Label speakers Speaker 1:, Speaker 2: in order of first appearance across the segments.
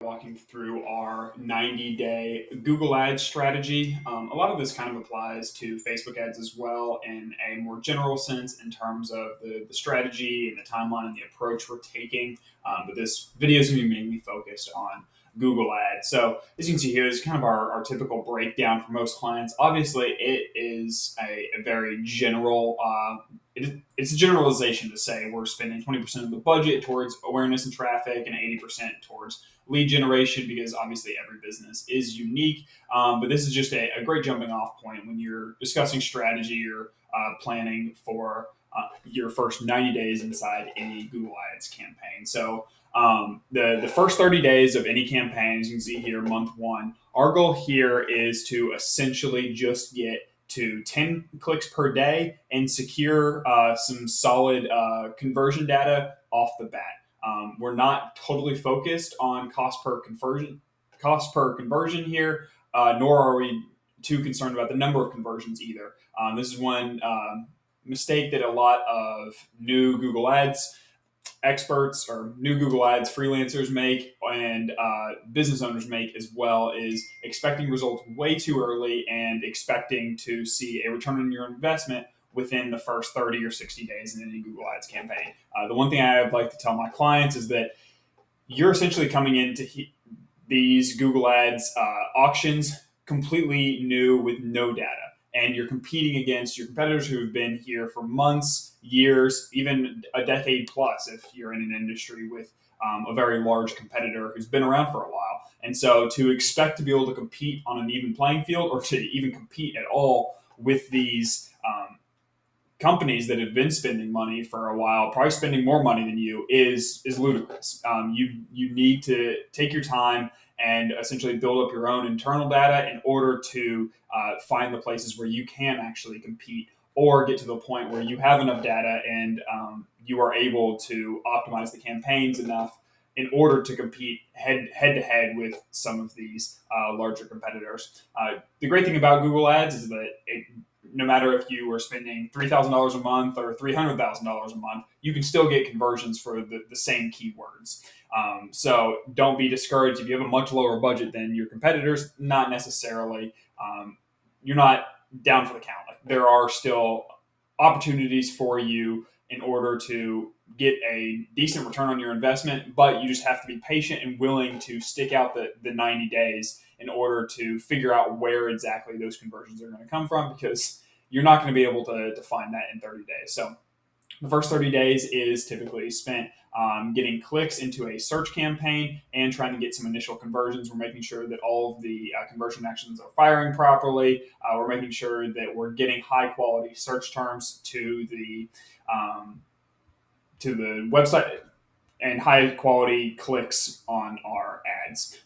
Speaker 1: walking through our 90-day Google Ads strategy. A lot of this kind of applies to Facebook ads as well in a more general sense in terms of the strategy and the timeline and the approach we're taking. But this video is going to be mainly focused on Google Ads. So as you can see here, this is kind of our typical breakdown for most clients. Obviously, it is a very general, it's a generalization to say we're spending 20% of the budget towards awareness and traffic and 80% towards lead generation, because obviously every business is unique. But this is just a great jumping off point when you're discussing strategy or planning for your first 90 days inside any Google Ads campaign. So the first 30 days of any campaign, as you can see here, month one, our goal here is to essentially just get to 10 clicks per day and secure some solid conversion data off the bat. We're not totally focused on cost per conversion here, nor are we too concerned about the number of conversions either. This is one mistake that a lot of new Google Ads experts or new Google Ads freelancers make, and business owners make as well, is expecting results way too early and expecting to see a return on your investment within the first 30 or 60 days in any Google Ads campaign. The one thing I would like to tell my clients is that you're essentially coming into these Google Ads auctions completely new with no data. And you're competing against your competitors who have been here for months, years, even a decade plus if you're in an industry with a very large competitor who's been around for a while. And so to expect to be able to compete on an even playing field, or to even compete at all with these companies that have been spending money for a while, probably spending more money than you, is ludicrous. You need to take your time and essentially build up your own internal data in order to find the places where you can actually compete, or get to the point where you have enough data and you are able to optimize the campaigns enough in order to compete head to head with some of these larger competitors. The great thing about Google Ads is that no matter if you were spending $3,000 a month or $300,000 a month, you can still get conversions for the same keywords. So don't be discouraged if you have a much lower budget than your competitors. Not necessarily. You're not down for the count. Like, there are still opportunities for you in order to get a decent return on your investment, but you just have to be patient and willing to stick out the 90 days in order to figure out where exactly those conversions are going to come from, because you're not going to be able to find that in 30 days. So the first 30 days is typically spent getting clicks into a search campaign and trying to get some initial conversions. We're making sure that all of the conversion actions are firing properly. We're making sure that we're getting high quality search terms to the website and high quality clicks on our ads.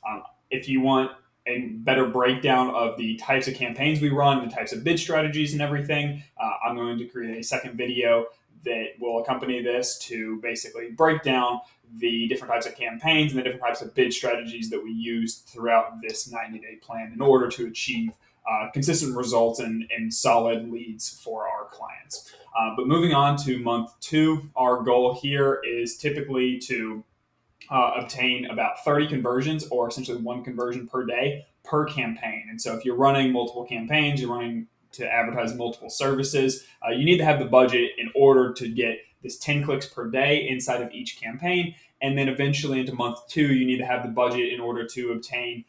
Speaker 1: If you want a better breakdown of the types of campaigns we run, the types of bid strategies and everything, I'm going to create a second video that will accompany this to basically break down the different types of campaigns and the different types of bid strategies that we use throughout this 90-day plan in order to achieve consistent results and solid leads for our clients. But moving on to month two, our goal here is typically to obtain about 30 conversions, or essentially one conversion per day per campaign. And so if you're running multiple campaigns, you're running to advertise multiple services, you need to have the budget in order to get this 10 clicks per day inside of each campaign. And then eventually into month two, you need to have the budget in order to obtain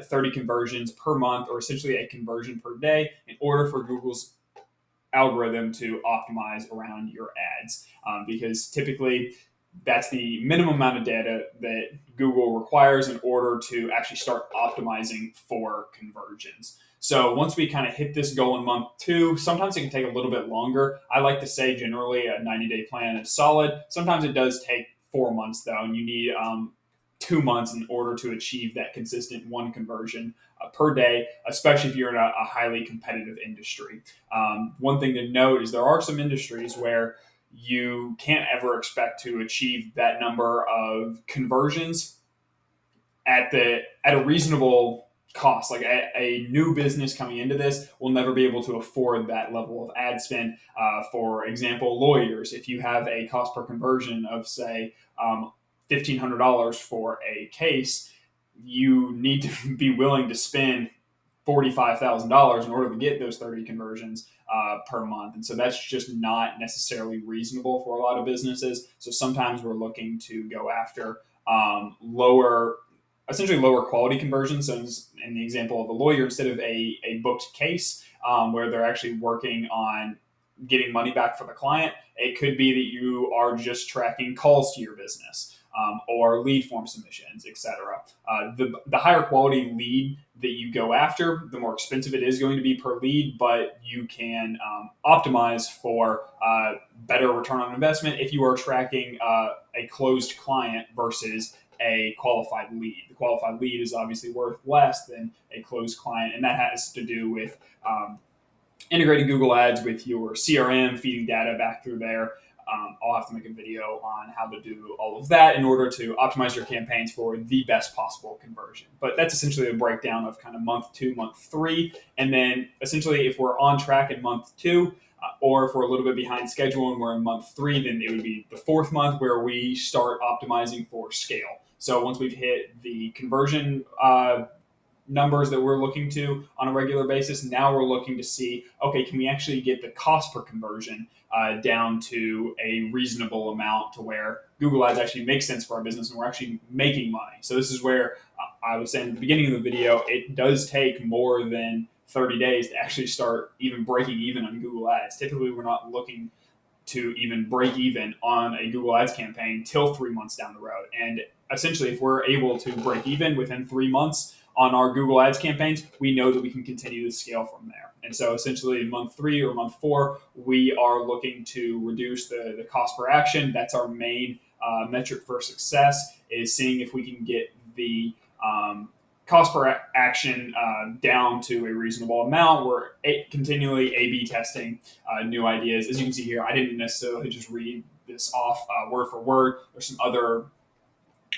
Speaker 1: 30 conversions per month, or essentially a conversion per day, in order for Google's algorithm to optimize around your ads. Because typically that's the minimum amount of data that Google requires in order to actually start optimizing for conversions. So once we kind of hit this goal in month two, sometimes it can take a little bit longer. I like to say generally a 90-day plan is solid. Sometimes it does take 4 months though, and you need 2 months in order to achieve that consistent one conversion per day, especially if you're in a highly competitive industry. One thing to note is there are some industries where you can't ever expect to achieve that number of conversions at a reasonable cost. Like a new business coming into this will never be able to afford that level of ad spend. For example, lawyers, if you have a cost per conversion of say $1,500 for a case, you need to be willing to spend $45,000 in order to get those 30 conversions per month. And so that's just not necessarily reasonable for a lot of businesses. So sometimes we're looking to go after essentially lower quality conversions. So in the example of a lawyer, instead of a booked case where they're actually working on getting money back for the client, it could be that you are just tracking calls to your business or lead form submissions, etc. The higher quality lead that you go after, the more expensive it is going to be per lead, but you can optimize for better return on investment if you are tracking a closed client versus a qualified lead. The qualified lead is obviously worth less than a closed client, and that has to do with integrating Google Ads with your CRM, feeding data back through there. I'll have to make a video on how to do all of that in order to optimize your campaigns for the best possible conversion. But that's essentially a breakdown of kind of month 2, month 3. And then essentially if we're on track in month 2, or if we're a little bit behind schedule and we're in month 3, then it would be the 4th month where we start optimizing for scale. So once we've hit the conversion numbers that we're looking to on a regular basis, now we're looking to see, okay, can we actually get the cost per conversion down to a reasonable amount to where Google Ads actually makes sense for our business and we're actually making money. So this is where I was saying at the beginning of the video, it does take more than 30 days to actually start even breaking even on Google Ads. Typically, we're not looking to even break even on a Google Ads campaign till 3 months down the road. And essentially, if we're able to break even within 3 months on our Google Ads campaigns, we know that we can continue to scale from there. And so essentially in month 3 or month 4, we are looking to reduce the cost per action. That's our main metric for success, is seeing if we can get the cost per action down to a reasonable amount. We're continually A/B testing new ideas. As you can see here, I didn't necessarily just read this off word for word. There's some other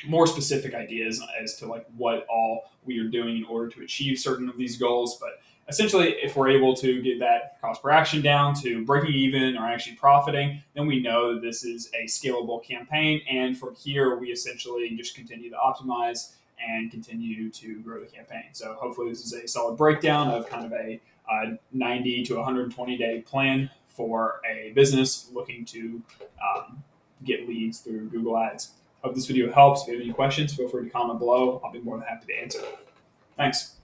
Speaker 1: more specific ideas as to like what all we are doing in order to achieve certain of these goals. But essentially, if we're able to get that cost per action down to breaking even or actually profiting, then we know that this is a scalable campaign. And from here, we essentially just continue to optimize and continue to grow the campaign. So hopefully this is a solid breakdown of kind of a 90 to 120 day plan for a business looking to get leads through Google Ads. Hope this video helps. If you have any questions, feel free to comment below. I'll be more than happy to answer. Thanks.